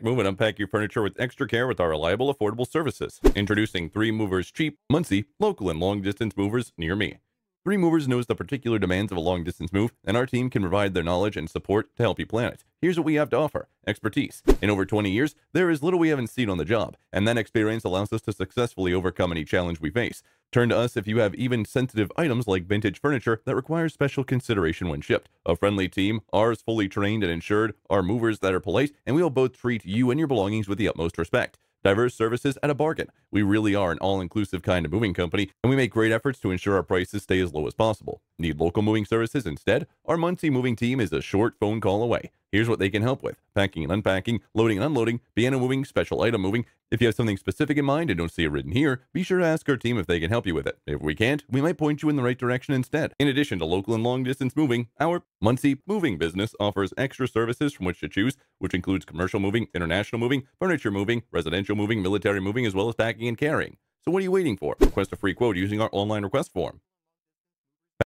Move and unpack your furniture with extra care with our reliable, affordable services. Introducing 3 Movers Cheap, Muncie, local and long-distance movers near me. 3 Movers knows the particular demands of a long-distance move, and our team can provide their knowledge and support to help you plan it. Here's what we have to offer. Expertise. In over 20 years, there is little we haven't seen on the job, and that experience allows us to successfully overcome any challenge we face. Turn to us if you have even sensitive items like vintage furniture that requires special consideration when shipped. A friendly team, ours fully trained and insured, our movers that are polite, and we will both treat you and your belongings with the utmost respect. Diverse services at a bargain. We really are an all-inclusive kind of moving company, and we make great efforts to ensure our prices stay as low as possible. Need local moving services instead? Our Muncie moving team is a short phone call away. Here's what they can help with: packing and unpacking, loading and unloading, piano moving, special item moving. If you have something specific in mind and don't see it written here, be sure to ask our team if they can help you with it. If we can't, we might point you in the right direction instead. In addition to local and long distance moving, our Muncie moving business offers extra services from which to choose, which includes commercial moving, international moving, furniture moving, residential moving, military moving, as well as packing and carrying. So what are you waiting for? Request a free quote using our online request form.